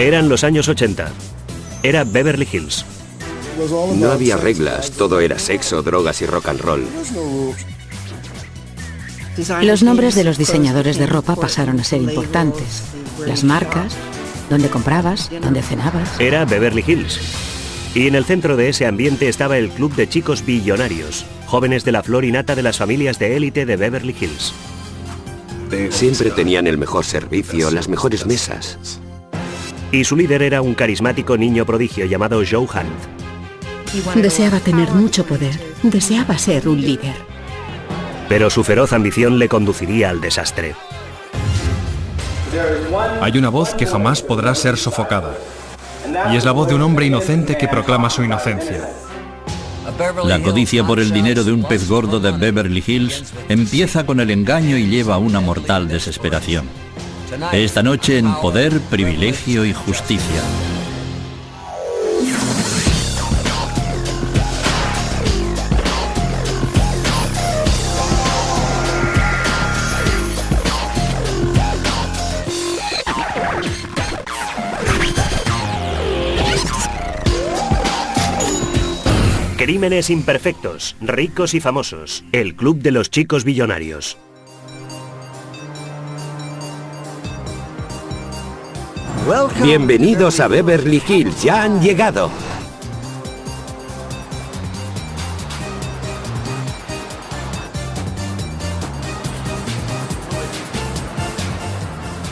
Eran los años 80. Era Beverly Hills. No había reglas, todo era sexo, drogas y rock and roll. Los nombres de los diseñadores de ropa pasaron a ser importantes. Las marcas, dónde comprabas, dónde cenabas. Era Beverly Hills. Y en el centro de ese ambiente estaba el club de chicos billonarios, jóvenes de la flor y nata de las familias de élite de Beverly Hills. Siempre tenían el mejor servicio, las mejores mesas. Y su líder era un carismático niño prodigio llamado Joe Hunt. Deseaba tener mucho poder, deseaba ser un líder. Pero su feroz ambición le conduciría al desastre. Hay una voz que jamás podrá ser sofocada. Y es la voz de un hombre inocente que proclama su inocencia. La codicia por el dinero de un pez gordo de Beverly Hills empieza con el engaño y lleva a una mortal desesperación. Esta noche en Poder, Privilegio y Justicia. Crímenes imperfectos, ricos y famosos. El club de los chicos billonarios. Bienvenidos a Beverly Hills, ya han llegado.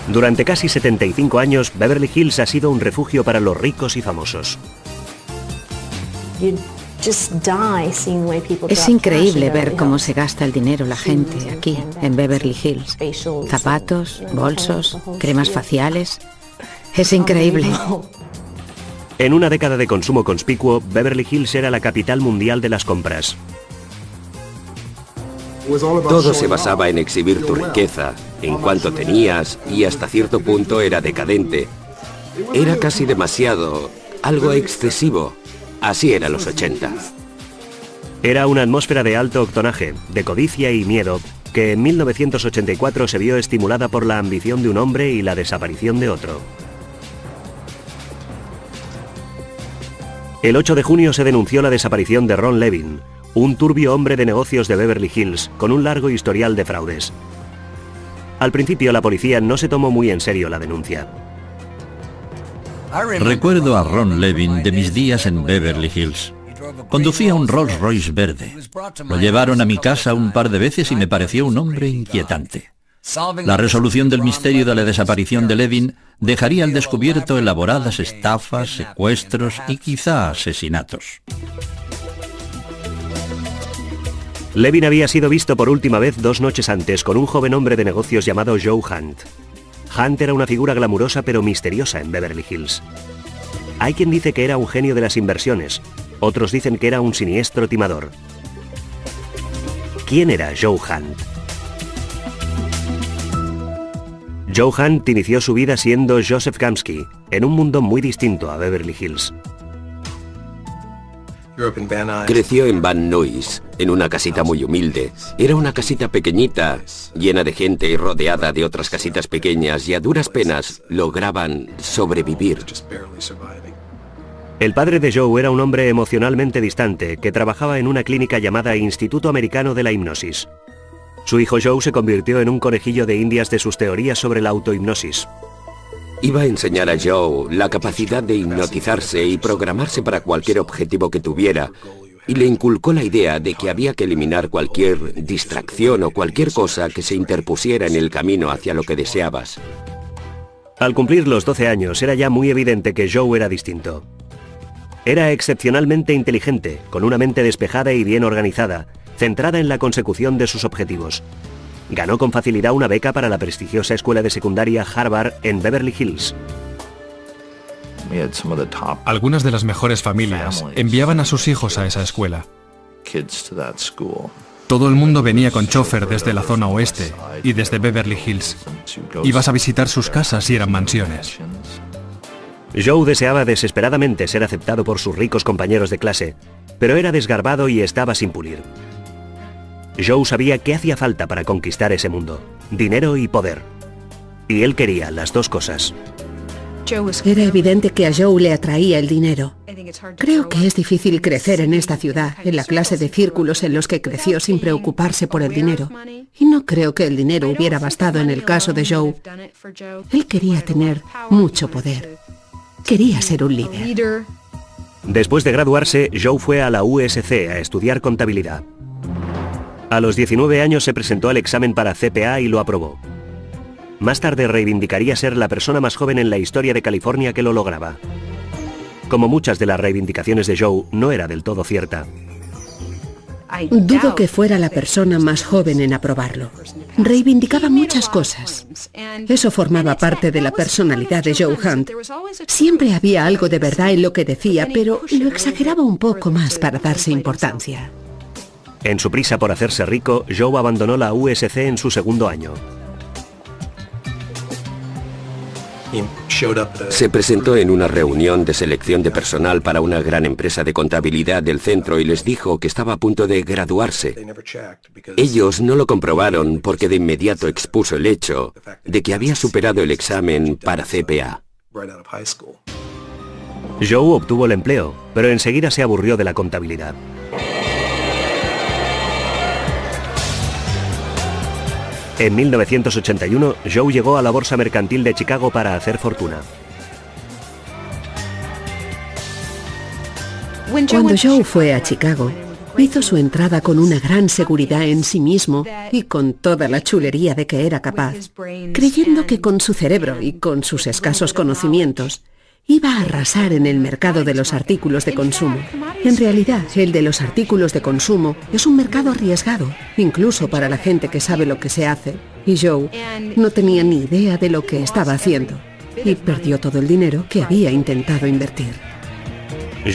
Durante casi 75 años, Beverly Hills ha sido un refugio para los ricos y famosos. Es increíble ver cómo se gasta el dinero la gente aquí, en Beverly Hills. Zapatos, bolsos, cremas faciales. Es increíble. En una década de consumo conspicuo, Beverly Hills era la capital mundial de las compras. Todo se basaba en exhibir tu riqueza, en cuanto tenías, y hasta cierto punto era decadente. Era casi demasiado, algo excesivo. Así eran los 80. Era una atmósfera de alto octonaje, de codicia y miedo, que en 1984 se vio estimulada por la ambición de un hombre y la desaparición de otro. El 8 de junio se denunció la desaparición de Ron Levin, un turbio hombre de negocios de Beverly Hills con un largo historial de fraudes. Al principio la policía no se tomó muy en serio la denuncia. Recuerdo a Ron Levin de mis días en Beverly Hills. Conducía un Rolls Royce verde. Lo llevaron a mi casa un par de veces y me pareció un hombre inquietante. La resolución del misterio de la desaparición de Levin dejaría al descubierto elaboradas estafas, secuestros y quizá asesinatos. Levin había sido visto por última vez 2 noches antes con un joven hombre de negocios llamado Joe Hunt. Hunt era una figura glamurosa pero misteriosa en Beverly Hills. Hay quien dice que era un genio de las inversiones, otros dicen que era un siniestro timador. ¿Quién era Joe Hunt? Joe Hunt inició su vida siendo Joseph Kamsky, en un mundo muy distinto a Beverly Hills. Creció en Van Nuys, en una casita muy humilde. Era una casita pequeñita, llena de gente y rodeada de otras casitas pequeñas, y a duras penas lograban sobrevivir. El padre de Joe era un hombre emocionalmente distante que trabajaba en una clínica llamada Instituto Americano de la Hipnosis. Su hijo Joe se convirtió en un conejillo de indias de sus teorías sobre la autohipnosis. Iba a enseñar a Joe la capacidad de hipnotizarse y programarse para cualquier objetivo que tuviera, y le inculcó la idea de que había que eliminar cualquier distracción o cualquier cosa que se interpusiera en el camino hacia lo que deseabas. Al cumplir los 12 años era ya muy evidente que Joe era distinto. Era excepcionalmente inteligente, con una mente despejada y bien organizada, centrada en la consecución de sus objetivos. Ganó con facilidad una beca para la prestigiosa escuela de secundaria Harvard en Beverly Hills. Algunas de las mejores familias enviaban a sus hijos a esa escuela. Todo el mundo venía con chofer desde la zona oeste y desde Beverly Hills. Ibas a visitar sus casas y eran mansiones. Joe deseaba desesperadamente ser aceptado por sus ricos compañeros de clase, pero era desgarbado y estaba sin pulir. Joe sabía qué hacía falta para conquistar ese mundo: dinero y poder. Y él quería las dos cosas. Era evidente que a Joe le atraía el dinero. Creo que es difícil crecer en esta ciudad, en la clase de círculos en los que creció sin preocuparse por el dinero. Y no creo que el dinero hubiera bastado en el caso de Joe. Él quería tener mucho poder. Quería ser un líder. Después de graduarse, Joe fue a la USC a estudiar contabilidad. A los 19 años se presentó al examen para CPA y lo aprobó. Más tarde reivindicaría ser la persona más joven en la historia de California que lo lograba. Como muchas de las reivindicaciones de Joe, no era del todo cierta. Dudo que fuera la persona más joven en aprobarlo. Reivindicaba muchas cosas. Eso formaba parte de la personalidad de Joe Hunt. Siempre había algo de verdad en lo que decía, pero lo exageraba un poco más para darse importancia. En su prisa por hacerse rico, Joe abandonó la USC en su segundo año. Se presentó en una reunión de selección de personal para una gran empresa de contabilidad del centro y les dijo que estaba a punto de graduarse. Ellos no lo comprobaron porque de inmediato expuso el hecho de que había superado el examen para CPA. Joe obtuvo el empleo, pero enseguida se aburrió de la contabilidad. En 1981, Joe llegó a la Bolsa Mercantil de Chicago para hacer fortuna. Cuando Joe fue a Chicago, hizo su entrada con una gran seguridad en sí mismo y con toda la chulería de que era capaz, creyendo que con su cerebro y con sus escasos conocimientos iba a arrasar en el mercado de los artículos de consumo. En realidad, el de los artículos de consumo es un mercado arriesgado, incluso para la gente que sabe lo que se hace. Y Joe no tenía ni idea de lo que estaba haciendo y perdió todo el dinero que había intentado invertir.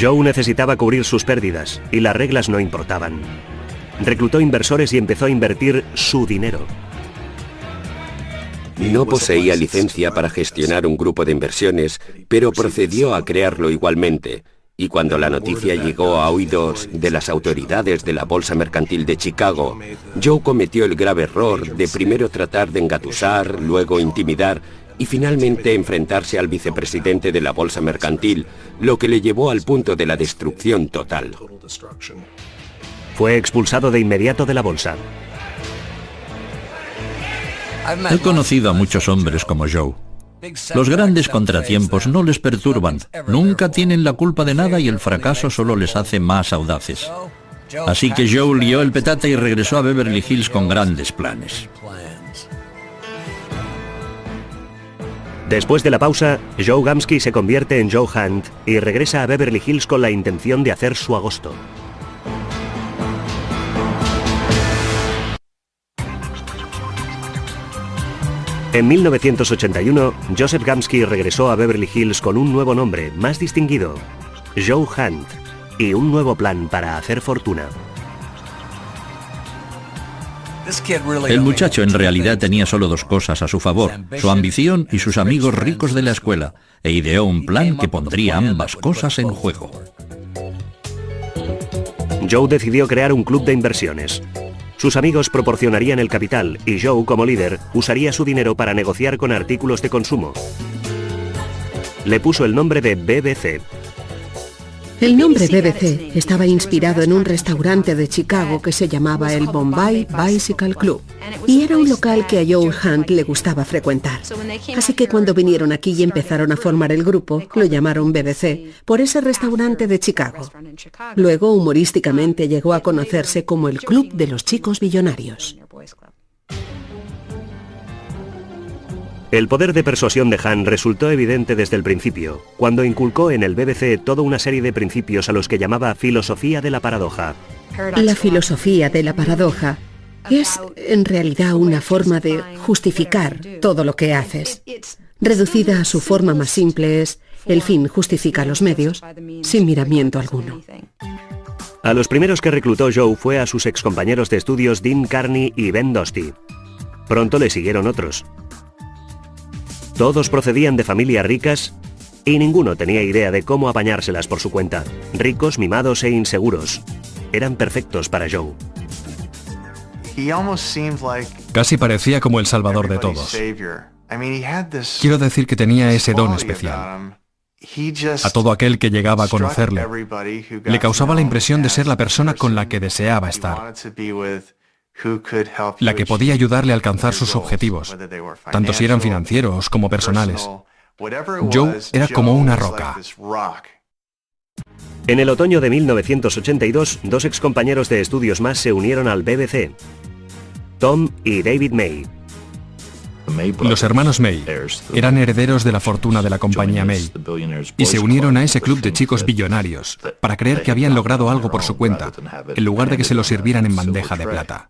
Joe necesitaba cubrir sus pérdidas y las reglas no importaban. Reclutó inversores y empezó a invertir su dinero. No poseía licencia para gestionar un grupo de inversiones, pero procedió a crearlo igualmente. Y cuando la noticia llegó a oídos de las autoridades de la Bolsa Mercantil de Chicago, Joe cometió el grave error de primero tratar de engatusar, luego intimidar y finalmente enfrentarse al vicepresidente de la Bolsa Mercantil, lo que le llevó al punto de la destrucción total. Fue expulsado de inmediato de la bolsa. He conocido a muchos hombres como Joe. Los grandes contratiempos no les perturban, nunca tienen la culpa de nada y el fracaso solo les hace más audaces. Así que Joe lió el petate y regresó a Beverly Hills con grandes planes. Después de la pausa, Joe Gamsky se convierte en Joe Hunt y regresa a Beverly Hills con la intención de hacer su agosto. En 1981, Joseph Gamsky regresó a Beverly Hills con un nuevo nombre, más distinguido, Joe Hunt, y un nuevo plan para hacer fortuna. El muchacho en realidad tenía solo dos cosas a su favor, su ambición y sus amigos ricos de la escuela, e ideó un plan que pondría ambas cosas en juego. Joe decidió crear un club de inversiones. Sus amigos proporcionarían el capital y Joe, como líder, usaría su dinero para negociar con artículos de consumo. Le puso el nombre de BBC. El nombre BBC estaba inspirado en un restaurante de Chicago que se llamaba el Bombay Bicycle Club y era un local que a Joe Hunt le gustaba frecuentar. Así que cuando vinieron aquí y empezaron a formar el grupo, lo llamaron BBC por ese restaurante de Chicago. Luego, humorísticamente, llegó a conocerse como el Club de los Chicos Billonarios. El poder de persuasión de Hunt resultó evidente desde el principio, cuando inculcó en el BBC toda una serie de principios a los que llamaba filosofía de la paradoja. La filosofía de la paradoja es, en realidad, una forma de justificar todo lo que haces. Reducida a su forma más simple es, el fin justifica los medios, sin miramiento alguno. A los primeros que reclutó Joe fue a sus excompañeros de estudios Dean Carney y Ben Dosty. Pronto le siguieron otros. Todos procedían de familias ricas y ninguno tenía idea de cómo apañárselas por su cuenta. Ricos, mimados e inseguros. Eran perfectos para Joe. Casi parecía como el salvador de todos. Quiero decir que tenía ese don especial. A todo aquel que llegaba a conocerle, le causaba la impresión de ser la persona con la que deseaba estar, la que podía ayudarle a alcanzar sus objetivos, tanto si eran financieros como personales. Joe era como una roca. En el otoño de 1982, dos excompañeros de estudios más se unieron al BBC, Tom y David May. Los hermanos May eran herederos de la fortuna de la compañía May y se unieron a ese club de chicos billonarios para creer que habían logrado algo por su cuenta, en lugar de que se lo sirvieran en bandeja de plata.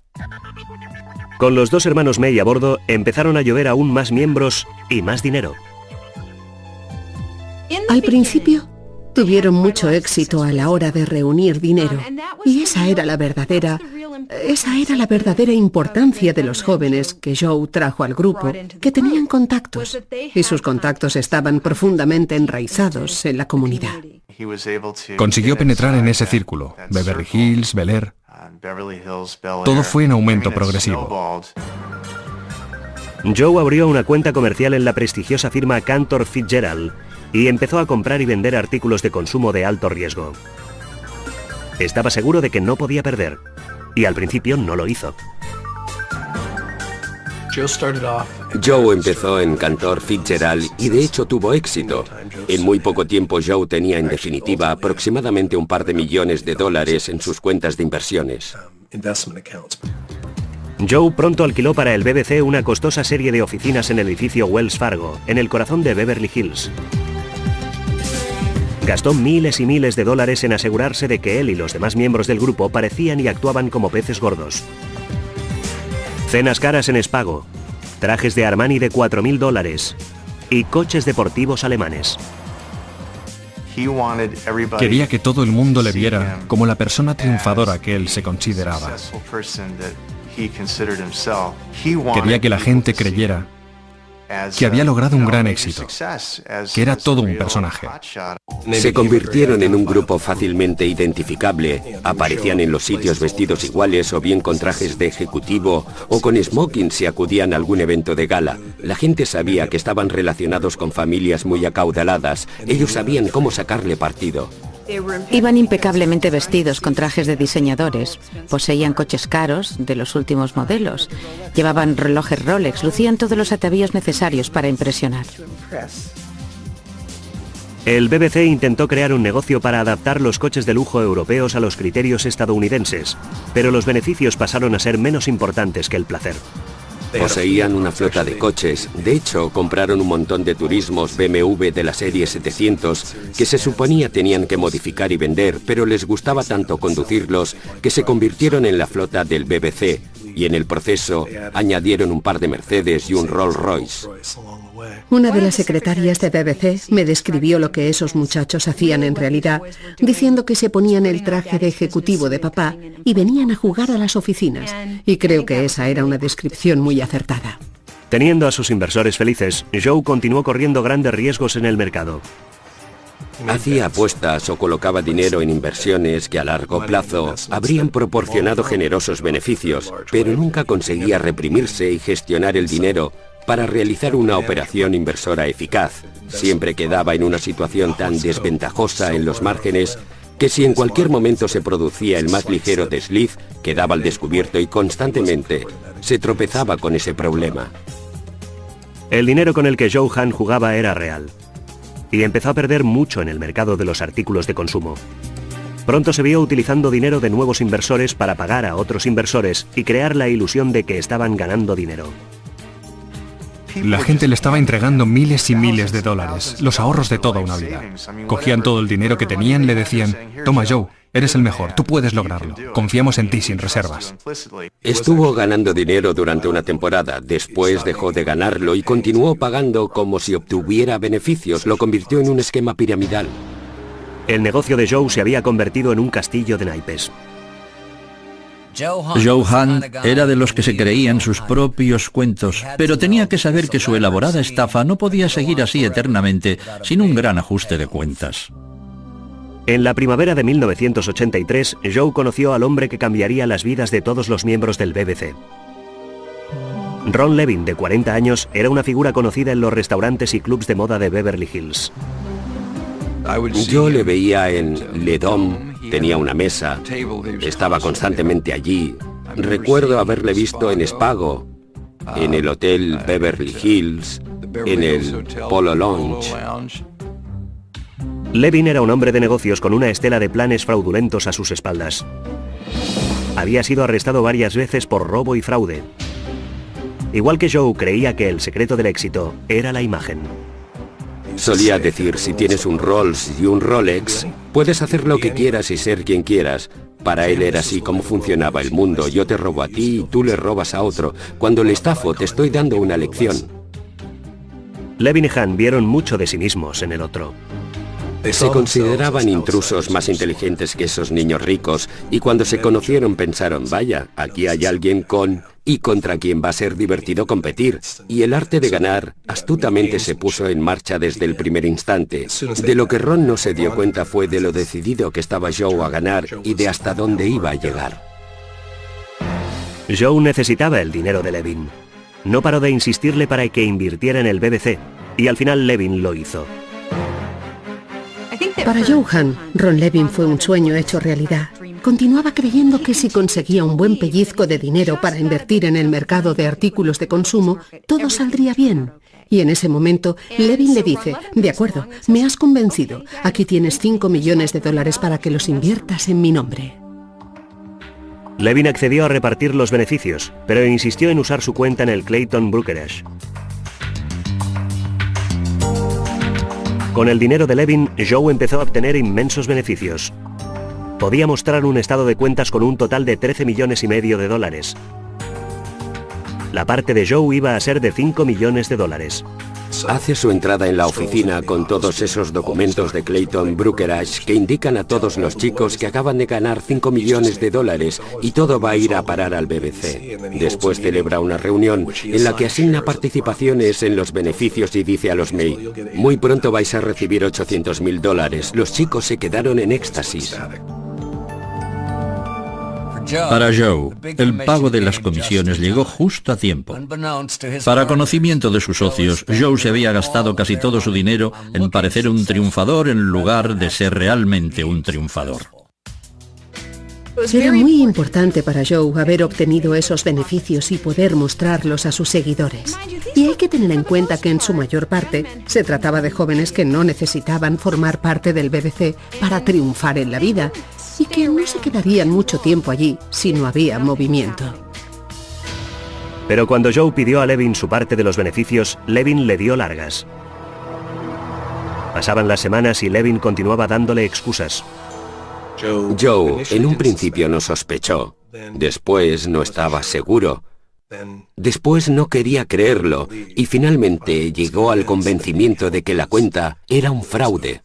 Con los dos hermanos May a bordo, empezaron a llover aún más miembros y más dinero. Al principio, tuvieron mucho éxito a la hora de reunir dinero, y esa era la verdadera importancia de los jóvenes que Joe trajo al grupo, que tenían contactos, y sus contactos estaban profundamente enraizados en la comunidad. Consiguió penetrar en ese círculo, Beverly Hills, Bel Air. Todo fue en aumento progresivo. Joe abrió una cuenta comercial en la prestigiosa firma Cantor Fitzgerald y empezó a comprar y vender artículos de consumo de alto riesgo. Estaba seguro de que no podía perder, y al principio no lo hizo. Joe empezó en Cantor Fitzgerald y de hecho tuvo éxito. En muy poco tiempo Joe tenía en definitiva aproximadamente un par de millones de dólares en sus cuentas de inversiones. Joe pronto alquiló para el BBC una costosa serie de oficinas en el edificio Wells Fargo, en el corazón de Beverly Hills. Gastó miles y miles de dólares en asegurarse de que él y los demás miembros del grupo parecían y actuaban como peces gordos. Cenas caras en Spago, trajes de Armani de $4.000 y coches deportivos alemanes. Quería que todo el mundo le viera como la persona triunfadora que él se consideraba. Quería que la gente creyera que había logrado un gran éxito, que era todo un personaje. Se convirtieron en un grupo fácilmente identificable. Aparecían en los sitios vestidos iguales o bien con trajes de ejecutivo o con smoking si acudían a algún evento de gala. La gente sabía que estaban relacionados con familias muy acaudaladas. Ellos sabían cómo sacarle partido. Iban impecablemente vestidos con trajes de diseñadores, poseían coches caros de los últimos modelos, llevaban relojes Rolex, lucían todos los atavíos necesarios para impresionar. El BBC intentó crear un negocio para adaptar los coches de lujo europeos a los criterios estadounidenses, pero los beneficios pasaron a ser menos importantes que el placer. Poseían una flota de coches. De hecho, compraron un montón de turismos BMW de la serie 700 que se suponía tenían que modificar y vender, pero les gustaba tanto conducirlos que se convirtieron en la flota del BBC y en el proceso añadieron un par de Mercedes y un Rolls Royce. Una de las secretarias de BBC me describió lo que esos muchachos hacían en realidad, diciendo que se ponían el traje de ejecutivo de papá y venían a jugar a las oficinas. Y creo que esa era una descripción muy acertada. Teniendo a sus inversores felices, Joe continuó corriendo grandes riesgos en el mercado. Hacía apuestas o colocaba dinero en inversiones que a largo plazo habrían proporcionado generosos beneficios, pero nunca conseguía reprimirse y gestionar el dinero para realizar una operación inversora eficaz. Siempre quedaba en una situación tan desventajosa en los márgenes que si en cualquier momento se producía el más ligero desliz, quedaba al descubierto y constantemente se tropezaba con ese problema. El dinero con el que Joe Hahn jugaba era real, y empezó a perder mucho en el mercado de los artículos de consumo. Pronto se vio utilizando dinero de nuevos inversores para pagar a otros inversores y crear la ilusión de que estaban ganando dinero. La gente le estaba entregando miles y miles de dólares, los ahorros de toda una vida. Cogían todo el dinero que tenían, le decían, toma Joe, eres el mejor, tú puedes lograrlo, confiamos en ti sin reservas. Estuvo ganando dinero durante una temporada, después dejó de ganarlo y continuó pagando como si obtuviera beneficios, lo convirtió en un esquema piramidal. El negocio de Joe se había convertido en un castillo de naipes. Joe Hahn era de los que se creían sus propios cuentos, pero tenía que saber que su elaborada estafa no podía seguir así eternamente sin un gran ajuste de cuentas. En la primavera de 1983, Joe conoció al hombre que cambiaría las vidas de todos los miembros del BBC. Ron Levin, de 40 años, era una figura conocida en los restaurantes y clubs de moda de Beverly Hills. Yo le veía en Le Dom, tenía una mesa, estaba constantemente allí. Recuerdo haberle visto en Spago, en el Hotel Beverly Hills, en el Polo Lounge. Levin era un hombre de negocios con una estela de planes fraudulentos a sus espaldas. Había sido arrestado varias veces por robo y fraude. Igual que Joe, creía que el secreto del éxito era la imagen. Solía decir, si tienes un Rolls y un Rolex, puedes hacer lo que quieras y ser quien quieras. Para él era así como funcionaba el mundo. Yo te robo a ti y tú le robas a otro. Cuando le estafo, te estoy dando una lección. Levin y Han vieron mucho de sí mismos en el otro. Se consideraban intrusos más inteligentes que esos niños ricos, y cuando se conocieron pensaron, vaya, aquí hay alguien con y contra quien va a ser divertido competir. Y el arte de ganar astutamente se puso en marcha desde el primer instante. De lo que Ron no se dio cuenta fue de lo decidido que estaba Joe a ganar y de hasta dónde iba a llegar. Joe necesitaba el dinero de Levin. No paró de insistirle para que invirtiera en el BBC, y al final Levin lo hizo. Para Joe Han, Ron Levin fue un sueño hecho realidad. Continuaba creyendo que si conseguía un buen pellizco de dinero para invertir en el mercado de artículos de consumo, todo saldría bien. Y en ese momento, Levin le dice, de acuerdo, me has convencido, aquí tienes $5 millones para que los inviertas en mi nombre. Levin accedió a repartir los beneficios, pero insistió en usar su cuenta en el Clayton Brokerage. Con el dinero de Levin, Joe empezó a obtener inmensos beneficios. Podía mostrar un estado de cuentas con un total de $13,5 millones. La parte de Joe iba a ser de $5 millones. Hace su entrada en la oficina con todos esos documentos de Clayton Brokerage que indican a todos los chicos que acaban de ganar $5 millones y todo va a ir a parar al BBC. Después celebra una reunión en la que asigna participaciones en los beneficios y dice a los May, muy pronto vais a recibir $800,000. Los chicos se quedaron en éxtasis. Para Joe, el pago de las comisiones llegó justo a tiempo. Para conocimiento de sus socios, Joe se había gastado casi todo su dinero en parecer un triunfador en lugar de ser realmente un triunfador. Era muy importante para Joe haber obtenido esos beneficios y poder mostrarlos a sus seguidores. Y hay que tener en cuenta que en su mayor parte se trataba de jóvenes que no necesitaban formar parte del BBC para triunfar en la vida, y que no se quedarían mucho tiempo allí si no había movimiento. Pero cuando Joe pidió a Levin su parte de los beneficios, Levin le dio largas. Pasaban las semanas y Levin continuaba dándole excusas. Joe en un principio no sospechó, después no estaba seguro, después no quería creerlo y finalmente llegó al convencimiento de que la cuenta era un fraude.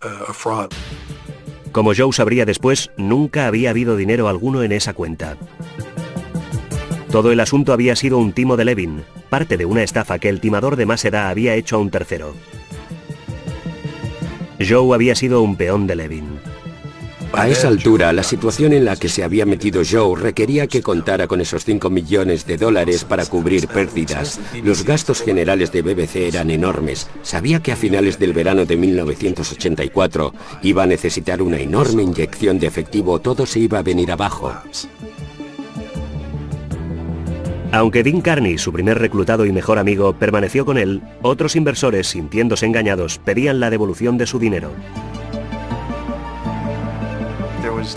Como Joe sabría después, nunca había habido dinero alguno en esa cuenta. Todo el asunto había sido un timo de Levin, parte de una estafa que el timador de más edad había hecho a un tercero. Joe había sido un peón de Levin. A esa altura, la situación en la que se había metido Joe requería que contara con esos $5 millones para cubrir pérdidas. Los gastos generales de BBC eran enormes. Sabía que a finales del verano de 1984 iba a necesitar una enorme inyección de efectivo, todo se iba a venir abajo. Aunque Dean Carney, su primer reclutado y mejor amigo, permaneció con él, otros inversores, sintiéndose engañados, pedían la devolución de su dinero.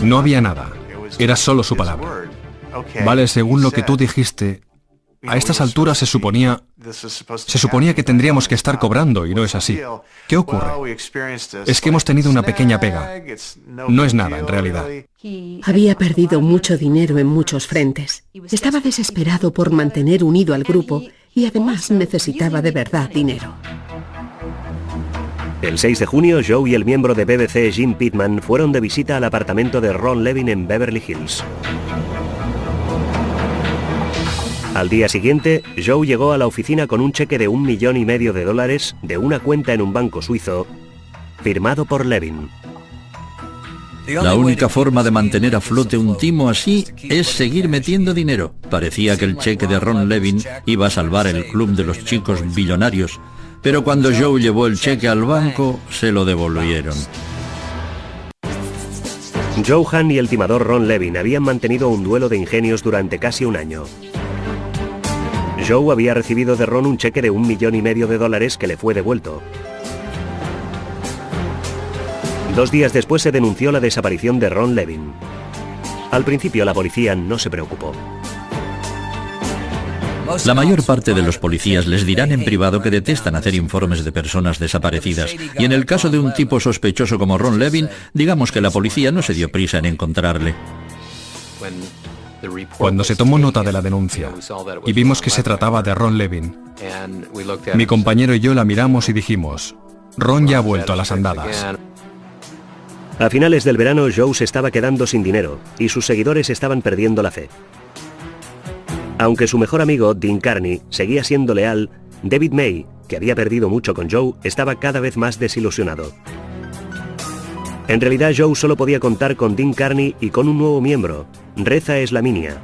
No había nada, era solo su palabra. Vale, según lo que tú dijiste, a estas alturas se suponía que tendríamos que estar cobrando y no es así. ¿Qué ocurre? Es que hemos tenido una pequeña pega. No es nada, en realidad. Había perdido mucho dinero en muchos frentes. Estaba desesperado por mantener unido al grupo y además necesitaba de verdad dinero. El 6 de junio, Joe y el miembro de BBC Jim Pittman fueron de visita al apartamento de Ron Levin en Beverly Hills. Al día siguiente, Joe llegó a la oficina con un cheque de $1,5 millones de una cuenta en un banco suizo, firmado por Levin. La única forma de mantener a flote un timo así es seguir metiendo dinero. Parecía que el cheque de Ron Levin iba a salvar el club de los chicos billonarios, pero cuando Joe llevó el cheque al banco, se lo devolvieron. Joe Hunt y el timador Ron Levin habían mantenido un duelo de ingenios durante casi un año. Joe había recibido de Ron un cheque de $1,5 millones que le fue devuelto. 2 días después se denunció la desaparición de Ron Levin. Al principio la policía no se preocupó. La mayor parte de los policías les dirán en privado que detestan hacer informes de personas desaparecidas, y en el caso de un tipo sospechoso como Ron Levin, digamos que la policía no se dio prisa en encontrarle. Cuando se tomó nota de la denuncia y vimos que se trataba de Ron Levin, mi compañero y yo la miramos y dijimos, Ron ya ha vuelto a las andadas. A finales del verano, Joe se estaba quedando sin dinero y sus seguidores estaban perdiendo la fe. Aunque su mejor amigo, Dean Carney, seguía siendo leal, David May, que había perdido mucho con Joe, estaba cada vez más desilusionado. En realidad, Joe solo podía contar con Dean Carney y con un nuevo miembro, Reza Eslaminia.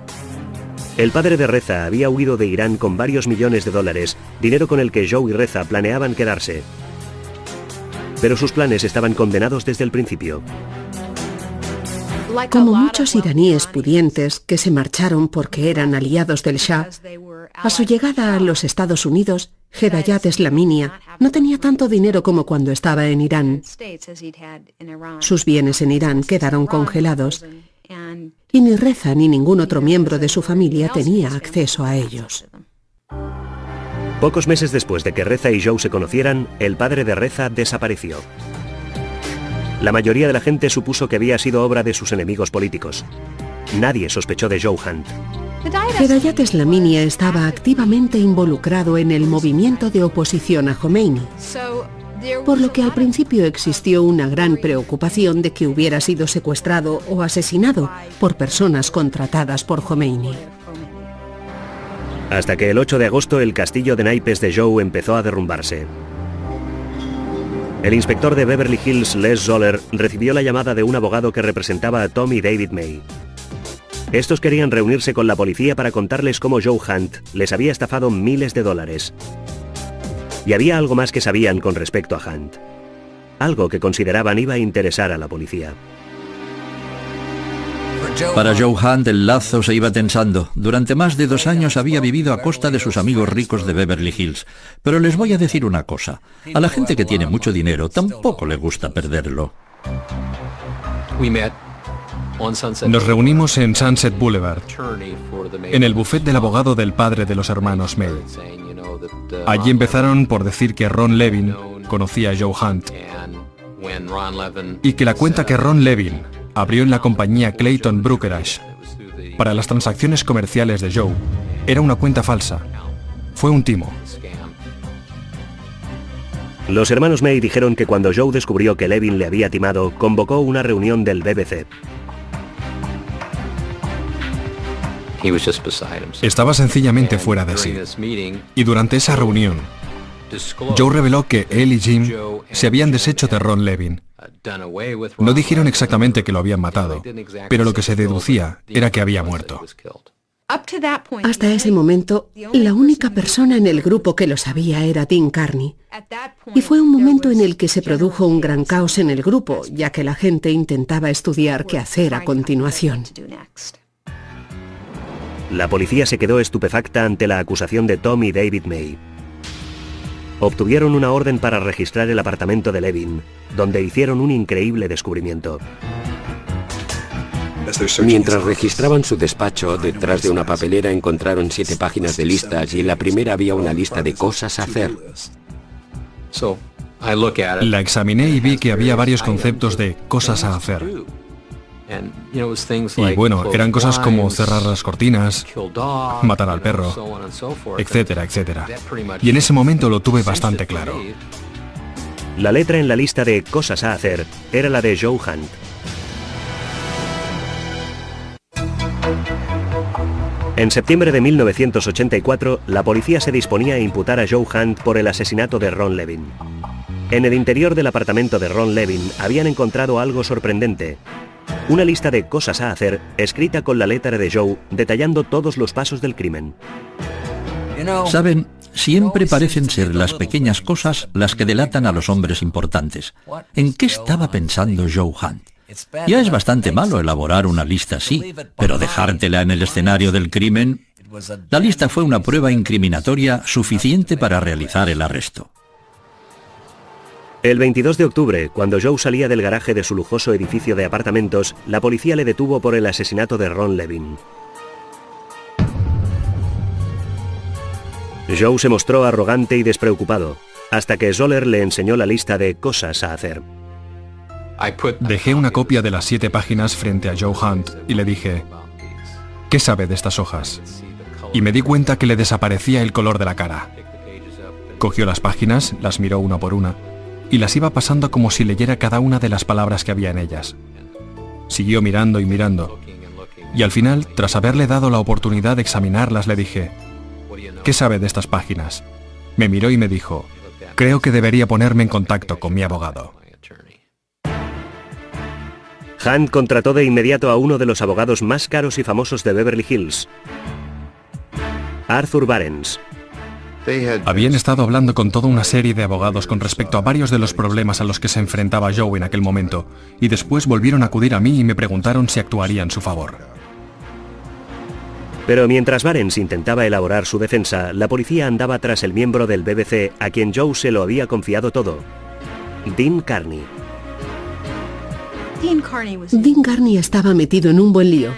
El padre de Reza había huido de Irán con varios millones de dólares, dinero con el que Joe y Reza planeaban quedarse. Pero sus planes estaban condenados desde el principio. Como muchos iraníes pudientes que se marcharon porque eran aliados del Shah, a su llegada a los Estados Unidos, Hedayat Eslaminia no tenía tanto dinero como cuando estaba en Irán. Sus bienes en Irán quedaron congelados y ni Reza ni ningún otro miembro de su familia tenía acceso a ellos. Pocos meses después de que Reza y Joe se conocieran, el padre de Reza desapareció. La mayoría de la gente supuso que había sido obra de sus enemigos políticos. Nadie sospechó de Joe Hunt. Hedayat Eslaminia estaba activamente involucrado en el movimiento de oposición a Khomeini, por lo que al principio existió una gran preocupación de que hubiera sido secuestrado o asesinado por personas contratadas por Khomeini. Hasta que el 8 de agosto el castillo de naipes de Joe empezó a derrumbarse. El inspector de Beverly Hills, Les Zoller, recibió la llamada de un abogado que representaba a Tom y David May. Estos querían reunirse con la policía para contarles cómo Joe Hunt les había estafado miles de dólares. Y había algo más que sabían con respecto a Hunt. Algo que consideraban iba a interesar a la policía. Para Joe Hunt el lazo se iba tensando. Durante más de 2 años había vivido a costa de sus amigos ricos de Beverly Hills. Pero les voy a decir una cosa. A la gente que tiene mucho dinero tampoco le gusta perderlo. Nos reunimos en Sunset Boulevard, en el bufet del abogado del padre de los hermanos May. Allí empezaron por decir que Ron Levin conocía a Joe Hunt y que la cuenta que Ron Levin abrió en la compañía Clayton Brokerage para las transacciones comerciales de Joe era una cuenta falsa. Fue un timo. Los hermanos May dijeron que cuando Joe descubrió que Levin le había timado, convocó una reunión del BBC. Estaba sencillamente fuera de sí. Y durante esa reunión, Joe reveló que él y Jim se habían deshecho de Ron Levin. No dijeron exactamente que lo habían matado, pero lo que se deducía era que había muerto. Hasta ese momento, la única persona en el grupo que lo sabía era Dean Carney. Y fue un momento en el que se produjo un gran caos en el grupo, ya que la gente intentaba estudiar qué hacer a continuación. La policía se quedó estupefacta ante la acusación de Tom y David May. Obtuvieron una orden para registrar el apartamento de Levin, donde hicieron un increíble descubrimiento. Mientras registraban su despacho, detrás de una papelera encontraron 7 páginas de listas y en la primera había una lista de cosas a hacer. La examiné y vi que había varios conceptos de cosas a hacer. Y bueno, eran cosas como cerrar las cortinas, matar al perro, etcétera, etcétera. Y en ese momento lo tuve bastante claro. La letra en la lista de cosas a hacer era la de Joe Hunt. En septiembre de 1984, la policía se disponía a imputar a Joe Hunt por el asesinato de Ron Levin. En el interior del apartamento de Ron Levin habían encontrado algo sorprendente: Una lista de cosas a hacer, escrita con la letra de Joe, detallando todos los pasos del crimen. Saben, siempre parecen ser las pequeñas cosas las que delatan a los hombres importantes. ¿En qué estaba pensando Joe Hunt? Ya es bastante malo elaborar una lista así, pero dejártela en el escenario del crimen... La lista fue una prueba incriminatoria suficiente para realizar el arresto. El 22 de octubre, cuando Joe salía del garaje de su lujoso edificio de apartamentos, la policía le detuvo por el asesinato de Ron Levin. Joe se mostró arrogante y despreocupado, hasta que Zoller le enseñó la lista de cosas a hacer. Dejé una copia de las 7 páginas frente a Joe Hunt y le dije, ¿qué sabe de estas hojas? Y me di cuenta que le desaparecía el color de la cara. Cogió las páginas, las miró una por una, y las iba pasando como si leyera cada una de las palabras que había en ellas. Siguió mirando y mirando, y al final, tras haberle dado la oportunidad de examinarlas, le dije, ¿qué sabe de estas páginas? Me miró y me dijo, creo que debería ponerme en contacto con mi abogado. Hunt contrató de inmediato a uno de los abogados más caros y famosos de Beverly Hills, Arthur Barnes. Habían estado hablando con toda una serie de abogados con respecto a varios de los problemas a los que se enfrentaba Joe en aquel momento, y después volvieron a acudir a mí y me preguntaron si actuaría en su favor. Pero mientras Barnes intentaba elaborar su defensa, la policía andaba tras el miembro del BBC a quien Joe se lo había confiado todo, Dean Carney. Dean Carney estaba metido en un buen lío.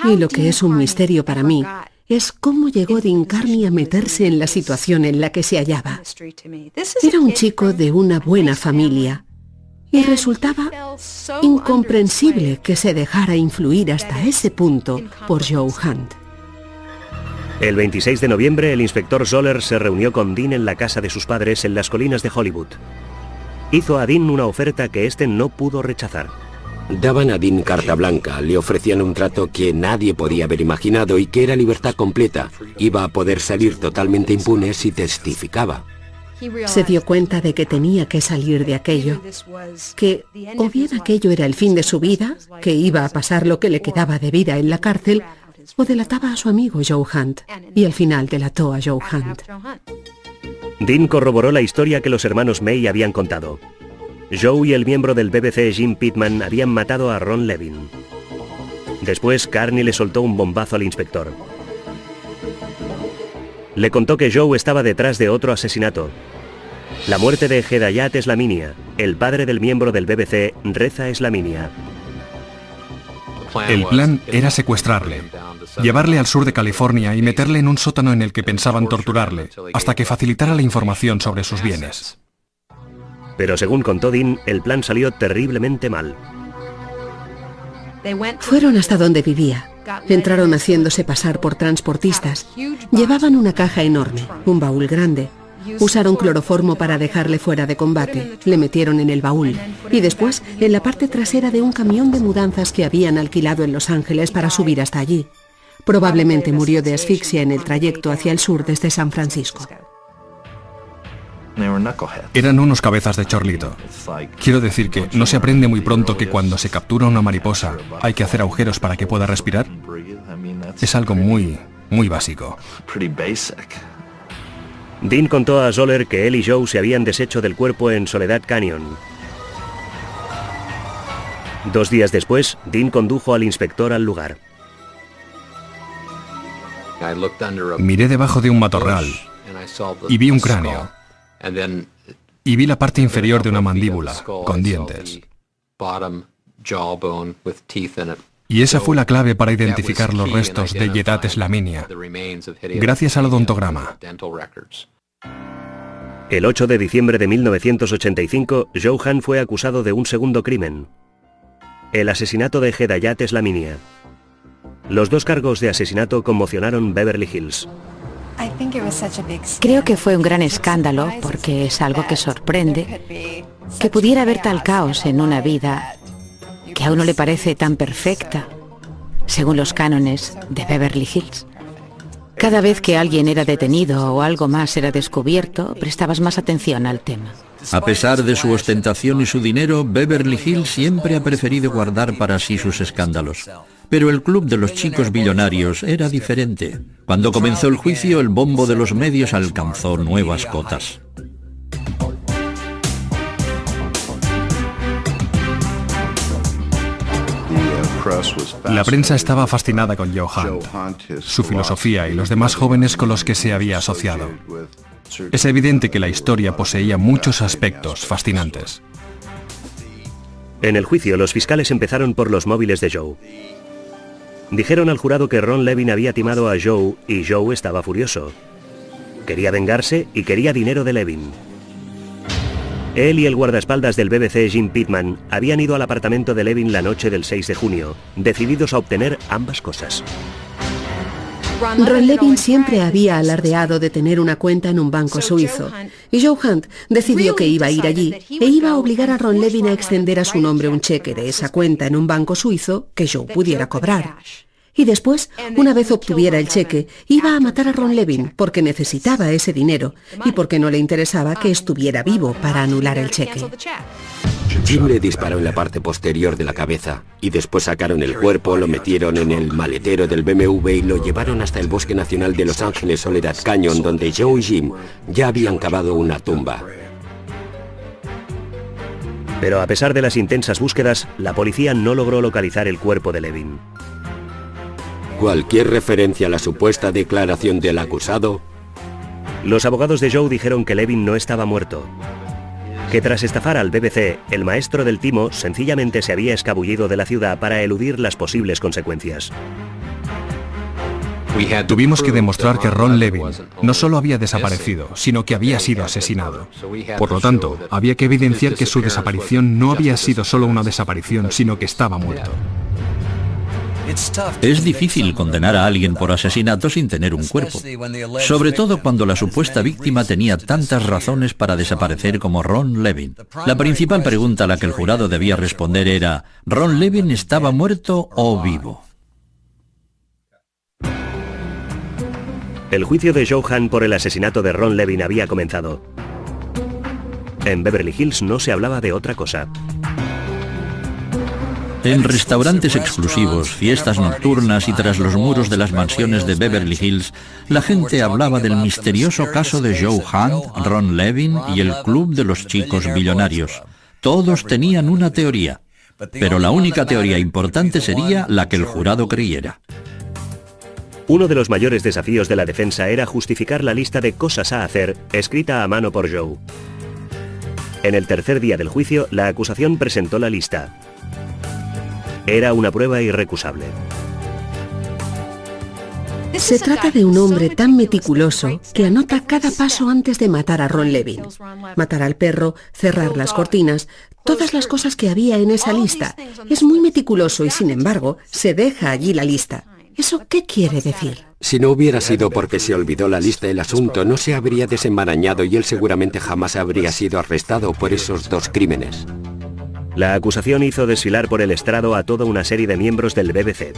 Y lo que es un misterio para mí es cómo llegó Dean Carney a meterse en la situación en la que se hallaba. Era un chico de una buena familia y resultaba incomprensible que se dejara influir hasta ese punto por Joe Hunt. El 26 de noviembre, el inspector Zoller se reunió con Dean en la casa de sus padres en las colinas de Hollywood. Hizo a Dean una oferta que éste no pudo rechazar. Daban a Dean carta blanca, le ofrecían un trato que nadie podía haber imaginado y que era libertad completa. Iba a poder salir totalmente impune si testificaba. Se dio cuenta de que tenía que salir de aquello, que o bien aquello era el fin de su vida, que iba a pasar lo que le quedaba de vida en la cárcel, o delataba a su amigo Joe Hunt, y al final delató a Joe Hunt. Dean corroboró la historia que los hermanos May habían contado. Joe y el miembro del BBC Jim Pittman habían matado a Ron Levin. Después, Carney le soltó un bombazo al inspector. Le contó que Joe estaba detrás de otro asesinato. La muerte de Hedayat Slaminia, el padre del miembro del BBC, Reza Slaminia. El plan era secuestrarle, llevarle al sur de California y meterle en un sótano en el que pensaban torturarle, hasta que facilitara la información sobre sus bienes. Pero según contó Dean, el plan salió terriblemente mal. Fueron hasta donde vivía. Entraron haciéndose pasar por transportistas. Llevaban una caja enorme, un baúl grande. Usaron cloroformo para dejarle fuera de combate. Le metieron en el baúl. Y después, en la parte trasera de un camión de mudanzas que habían alquilado en Los Ángeles para subir hasta allí. Probablemente murió de asfixia en el trayecto hacia el sur desde San Francisco. Eran unos cabezas de chorlito. Quiero decir que no se aprende muy pronto que cuando se captura una mariposa hay que hacer agujeros para que pueda respirar. Es algo muy básico. Dean contó a Zoller que él y Joe se habían deshecho del cuerpo en Soledad Canyon. 2 días después, Dean condujo al inspector al lugar. Miré debajo de un matorral y vi un cráneo. Y vi la parte inferior de una mandíbula, con dientes. Y esa fue la clave para identificar los restos de Hedayat Slaminia, gracias al odontograma. El 8 de diciembre de 1985, Joe Hunt fue acusado de un segundo crimen: el asesinato de Hedayat Slaminia. Los 2 cargos de asesinato conmocionaron Beverly Hills. Creo que fue un gran escándalo porque es algo que sorprende, que pudiera haber tal caos en una vida que a uno le parece tan perfecta, según los cánones de Beverly Hills. Cada vez que alguien era detenido o algo más era descubierto, prestabas más atención al tema. A pesar de su ostentación y su dinero, Beverly Hills siempre ha preferido guardar para sí sus escándalos. Pero el club de los chicos billonarios era diferente. Cuando comenzó el juicio, el bombo de los medios alcanzó nuevas cotas. La prensa estaba fascinada con Joe Hunt, su filosofía y los demás jóvenes con los que se había asociado. Es evidente que la historia poseía muchos aspectos fascinantes. En el juicio, los fiscales empezaron por los móviles de Joe. Dijeron al jurado que Ron Levin había timado a Joe y Joe estaba furioso. Quería vengarse y quería dinero de Levin. Él y el guardaespaldas del BBC, Jim Pittman, habían ido al apartamento de Levin la noche del 6 de junio, decididos a obtener ambas cosas. Ron Levin siempre había alardeado de tener una cuenta en un banco suizo, y Joe Hunt decidió que iba a ir allí e iba a obligar a Ron Levin a extender a su nombre un cheque de esa cuenta en un banco suizo que Joe pudiera cobrar. Y después, una vez obtuviera el cheque, iba a matar a Ron Levin porque necesitaba ese dinero y porque no le interesaba que estuviera vivo para anular el cheque. Jim le disparó en la parte posterior de la cabeza y después sacaron el cuerpo, lo metieron en el maletero del BMW y lo llevaron hasta el Bosque Nacional de Los Ángeles Soledad Canyon, donde Joe y Jim ya habían cavado una tumba. Pero a pesar de las intensas búsquedas, la policía no logró localizar el cuerpo de Levin. Cualquier referencia a la supuesta declaración del acusado. Los abogados de Joe dijeron que Levin no estaba muerto, que tras estafar al BBC, el maestro del timo sencillamente se había escabullido de la ciudad para eludir las posibles consecuencias. Tuvimos que demostrar que Ron Levin no solo había desaparecido, sino que había sido asesinado. Por lo tanto, había que evidenciar que su desaparición no había sido solo una desaparición, sino que estaba muerto. Es difícil condenar a alguien por asesinato sin tener un cuerpo, sobre todo cuando la supuesta víctima tenía tantas razones para desaparecer como Ron Levin. La principal pregunta a la que el jurado debía responder era: ¿Ron Levin estaba muerto o vivo? El juicio de Joe Hunt por el asesinato de Ron Levin había comenzado. En Beverly Hills no se hablaba de otra cosa. En restaurantes exclusivos, fiestas nocturnas y tras los muros de las mansiones de Beverly Hills, la gente hablaba del misterioso caso de Joe Hunt, Ron Levin y el club de los chicos billonarios. Todos tenían una teoría, pero la única teoría importante sería la que el jurado creyera. Uno de los mayores desafíos de la defensa era justificar la lista de cosas a hacer, escrita a mano por Joe. En el tercer día del juicio, la acusación presentó la lista. Era una prueba irrecusable. Se trata de un hombre tan meticuloso que anota cada paso antes de matar a Ron Levin. Matar al perro, cerrar las cortinas, todas las cosas que había en esa lista. Es muy meticuloso y sin embargo se deja allí la lista. ¿Eso qué quiere decir? Si no hubiera sido porque se olvidó la lista del asunto, no se habría desenmarañado y él seguramente jamás habría sido arrestado por esos dos crímenes. La acusación hizo desfilar por el estrado a toda una serie de miembros del BBC.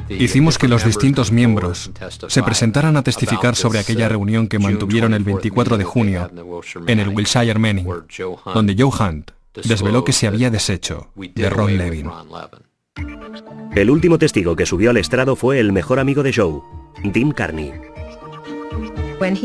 Hicimos que los distintos miembros se presentaran a testificar sobre aquella reunión que mantuvieron el 24 de junio en el Wilshire Manning, donde Joe Hunt desveló que se había deshecho de Ron Levin. El último testigo que subió al estrado fue el mejor amigo de Joe, Dean Carney.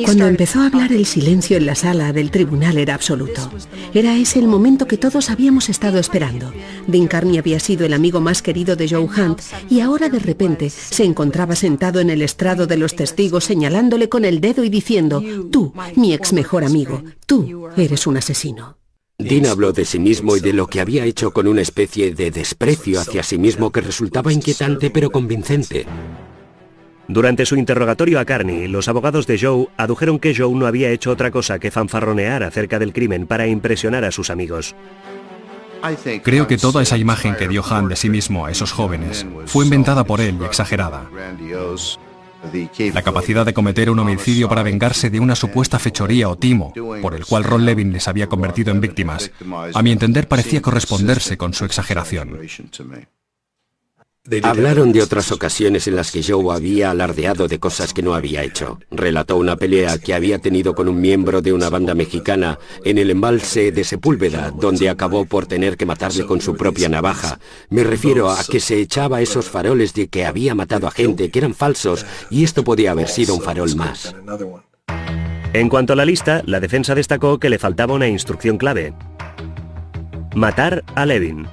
Cuando empezó a hablar, el silencio en la sala del tribunal era absoluto. Era ese el momento que todos habíamos estado esperando. Dean Carney había sido el amigo más querido de Joe Hunt y ahora de repente se encontraba sentado en el estrado de los testigos señalándole con el dedo y diciendo: tú, mi ex mejor amigo, tú eres un asesino. Dean habló de sí mismo y de lo que había hecho con una especie de desprecio hacia sí mismo que resultaba inquietante pero convincente. Durante su interrogatorio a Carney, los abogados de Joe adujeron que Joe no había hecho otra cosa que fanfarronear acerca del crimen para impresionar a sus amigos. Creo que toda esa imagen que dio Hunt de sí mismo a esos jóvenes fue inventada por él y exagerada. La capacidad de cometer un homicidio para vengarse de una supuesta fechoría o timo, por el cual Ron Levin les había convertido en víctimas, a mi entender parecía corresponderse con su exageración. Hablaron de otras ocasiones en las que Joe había alardeado de cosas que no había hecho. Relató una pelea que había tenido con un miembro de una banda mexicana en el embalse de Sepúlveda, donde acabó por tener que matarle con su propia navaja. Me refiero a que se echaba esos faroles de que había matado a gente, que eran falsos, y esto podía haber sido un farol más. En cuanto a la lista, la defensa destacó que le faltaba una instrucción clave: matar a Levin.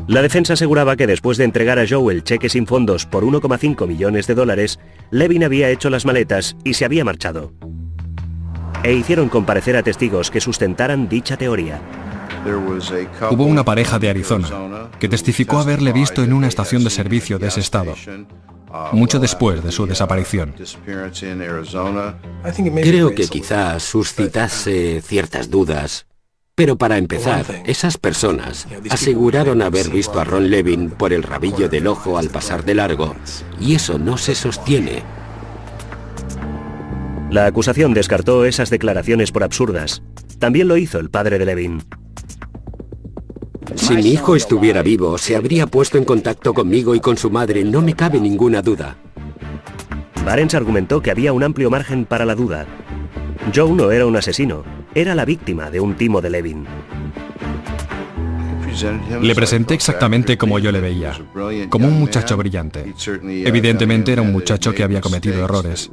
La defensa aseguraba que después de entregar a Joe el cheque sin fondos por 1,5 millones de dólares, Levin había hecho las maletas y se había marchado. E hicieron comparecer a testigos que sustentaran dicha teoría. Hubo una pareja de Arizona que testificó haberle visto en una estación de servicio de ese estado, mucho después de su desaparición. Creo que quizás suscitase ciertas dudas. Pero para empezar, esas personas aseguraron haber visto a Ron Levin por el rabillo del ojo al pasar de largo, y eso no se sostiene. La acusación descartó esas declaraciones por absurdas. También lo hizo el padre de Levin. Si mi hijo estuviera vivo, se habría puesto en contacto conmigo y con su madre, no me cabe ninguna duda. Barnes argumentó que había un amplio margen para la duda. Joe no era un asesino, era la víctima de un timo de Levin. Le presenté exactamente como yo le veía, como un muchacho brillante. Evidentemente era un muchacho que había cometido errores,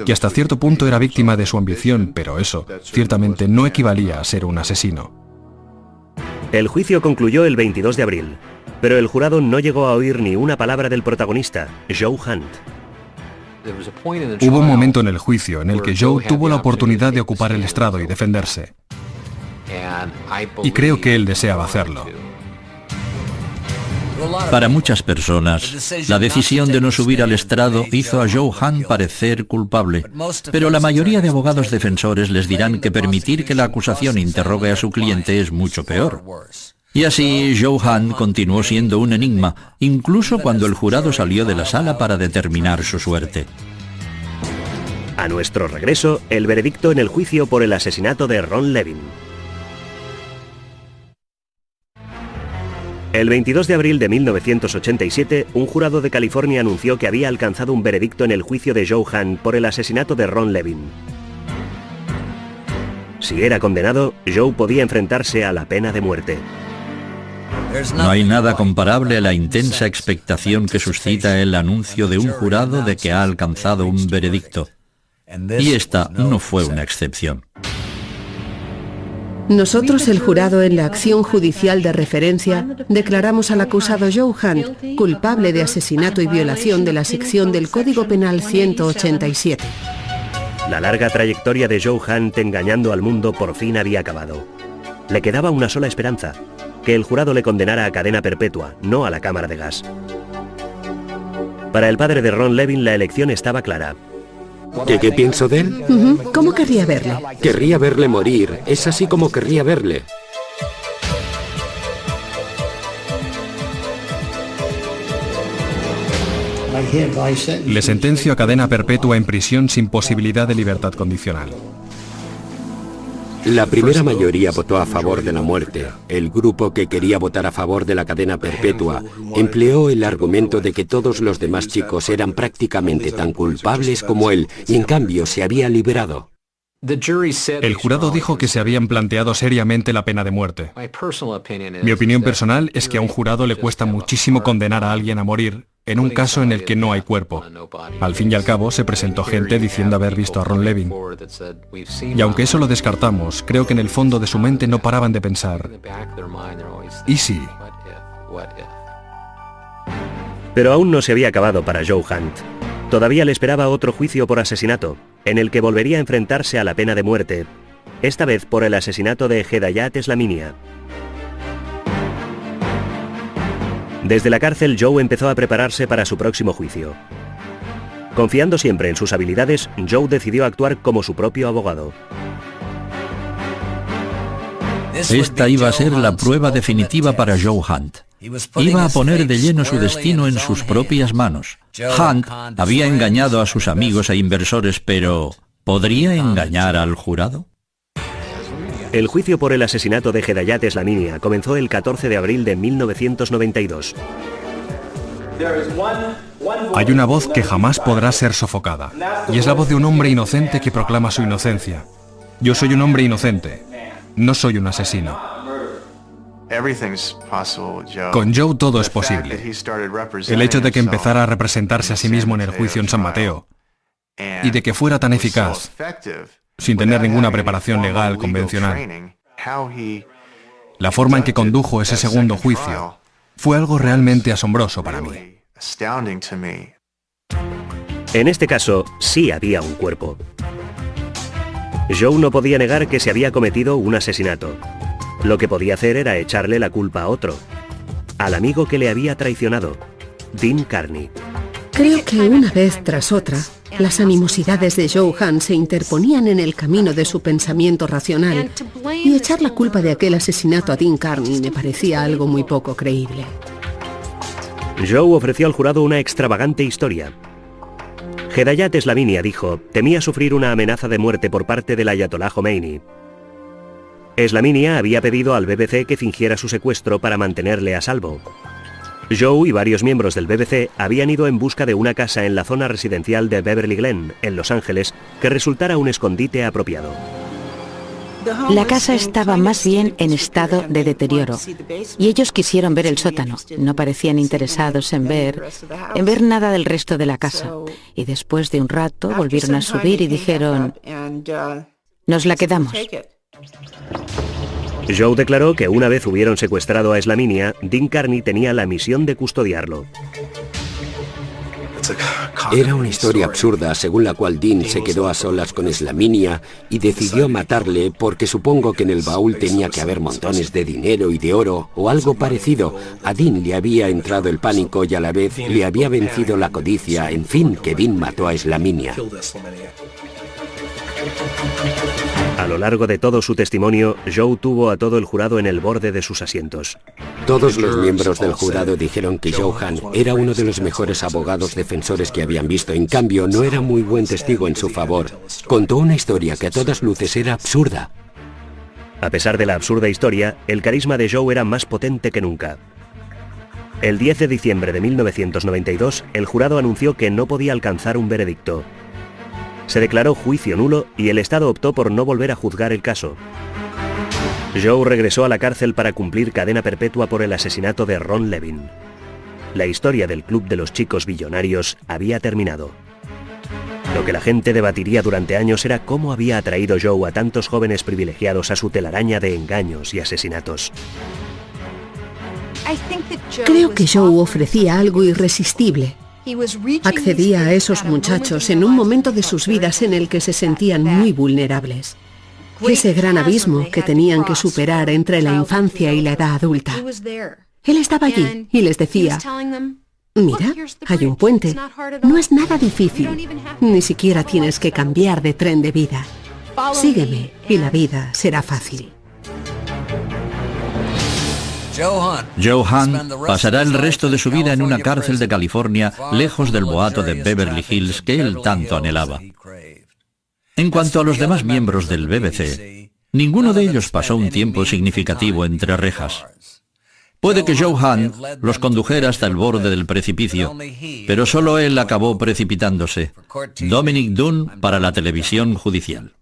que hasta cierto punto era víctima de su ambición, pero eso ciertamente no equivalía a ser un asesino. El juicio concluyó el 22 de abril, pero el jurado no llegó a oír ni una palabra del protagonista, Joe Hunt. Hubo un momento en el juicio en el que Joe tuvo la oportunidad de ocupar el estrado y defenderse. Y creo que él deseaba hacerlo. Para muchas personas, la decisión de no subir al estrado hizo a Joe Hunt parecer culpable, pero la mayoría de abogados defensores les dirán que permitir que la acusación interrogue a su cliente es mucho peor. Y así, Joe Hunt continuó siendo un enigma, incluso cuando el jurado salió de la sala para determinar su suerte. A nuestro regreso, el veredicto en el juicio por el asesinato de Ron Levin. El 22 de abril de 1987, un jurado de California anunció que había alcanzado un veredicto en el juicio de Joe Hunt por el asesinato de Ron Levin. Si era condenado, Joe podía enfrentarse a la pena de muerte. No hay nada comparable a la intensa expectación que suscita el anuncio de un jurado de que ha alcanzado un veredicto. Y esta no fue una excepción. Nosotros, el jurado, en la acción judicial de referencia, declaramos al acusado Joe Hunt culpable de asesinato y violación de la sección del Código Penal 187. La larga trayectoria de Joe Hunt engañando al mundo por fin había acabado. Le quedaba una sola esperanza: que el jurado le condenara a cadena perpetua, no a la cámara de gas. Para el padre de Ron Levin, la elección estaba clara. ¿Qué pienso de él? ¿Cómo querría verle? Querría verle morir. Es así como querría verle. Le sentencio a cadena perpetua en prisión sin posibilidad de libertad condicional. La primera mayoría votó a favor de la muerte. El grupo que quería votar a favor de la cadena perpetua empleó el argumento de que todos los demás chicos eran prácticamente tan culpables como él, y en cambio se había liberado. El jurado dijo que se habían planteado seriamente la pena de muerte. Mi opinión personal es que a un jurado le cuesta muchísimo condenar a alguien a morir en un caso en el que no hay cuerpo. Al fin y al cabo, se presentó gente diciendo haber visto a Ron Levin. Y aunque eso lo descartamos, creo que en el fondo de su mente no paraban de pensar: ¿y sí? Pero aún no se había acabado para Joe Hunt. Todavía le esperaba otro juicio por asesinato, en el que volvería a enfrentarse a la pena de muerte, esta vez por el asesinato de Hedayat Slaminia. Desde la cárcel, Joe empezó a prepararse para su próximo juicio. Confiando siempre en sus habilidades, Joe decidió actuar como su propio abogado. Esta iba a ser la prueba definitiva para Joe Hunt. Iba a poner de lleno su destino en sus propias manos. Hunt había engañado a sus amigos e inversores, pero ¿podría engañar al jurado? El juicio por el asesinato de Hedayat Eslaminia comenzó el 14 de abril de 1992. Hay una voz que jamás podrá ser sofocada, y es la voz de un hombre inocente que proclama su inocencia. Yo soy un hombre inocente, no soy un asesino. Con Joe todo es posible. El hecho de que empezara a representarse a sí mismo en el juicio en San Mateo, y de que fuera tan eficaz, sin tener ninguna preparación legal convencional. La forma en que condujo ese segundo juicio fue algo realmente asombroso para mí. En este caso, sí había un cuerpo. Joe no podía negar que se había cometido un asesinato. Lo que podía hacer era echarle la culpa a otro, al amigo que le había traicionado, Dean Carney. Creo que una vez tras otra, las animosidades de Joe Hunt se interponían en el camino de su pensamiento racional, y echar la culpa de aquel asesinato a Dean Carney me parecía algo muy poco creíble. Joe ofreció al jurado una extravagante historia. Hedayat Eslaminia, dijo, temía sufrir una amenaza de muerte por parte del ayatolá Khomeini. Eslaminia había pedido al BBC que fingiera su secuestro para mantenerle a salvo. Joe y varios miembros del BBC habían ido en busca de una casa en la zona residencial de Beverly Glen, en Los Ángeles, que resultara un escondite apropiado. La casa estaba más bien en estado de deterioro, y ellos quisieron ver el sótano. No parecían interesados en ver nada del resto de la casa. Y después de un rato volvieron a subir y dijeron, «Nos la quedamos». Joe declaró que una vez hubieron secuestrado a Eslaminia, Dean Carney tenía la misión de custodiarlo. Era una historia absurda según la cual Dean se quedó a solas con Eslaminia y decidió matarle porque supongo que en el baúl tenía que haber montones de dinero y de oro o algo parecido. A Dean le había entrado el pánico y a la vez le había vencido la codicia. En fin, que Dean mató a Eslaminia. A lo largo de todo su testimonio, Joe tuvo a todo el jurado en el borde de sus asientos. Todos los miembros del jurado dijeron que Joe Hunt era uno de los mejores abogados defensores que habían visto. En cambio, no era muy buen testigo en su favor. Contó una historia que a todas luces era absurda. A pesar de la absurda historia, el carisma de Joe era más potente que nunca. El 10 de diciembre de 1992, el jurado anunció que no podía alcanzar un veredicto. Se declaró juicio nulo y el Estado optó por no volver a juzgar el caso. Joe regresó a la cárcel para cumplir cadena perpetua por el asesinato de Ron Levin. La historia del Club de los Chicos Billonarios había terminado. Lo que la gente debatiría durante años era cómo había atraído Joe a tantos jóvenes privilegiados a su telaraña de engaños y asesinatos. Creo que Joe ofrecía algo irresistible. Accedía a esos muchachos en un momento de sus vidas en el que se sentían muy vulnerables. Ese gran abismo que tenían que superar entre la infancia y la edad adulta. Él estaba allí y les decía, mira, hay un puente, no es nada difícil, ni siquiera tienes que cambiar de tren de vida. Sígueme y la vida será fácil. Joe Hunt pasará el resto de su vida en una cárcel de California, lejos del boato de Beverly Hills que él tanto anhelaba. En cuanto a los demás miembros del BBC, ninguno de ellos pasó un tiempo significativo entre rejas. Puede que Joe Hunt los condujera hasta el borde del precipicio, pero solo él acabó precipitándose. Dominic Dunne para la televisión judicial.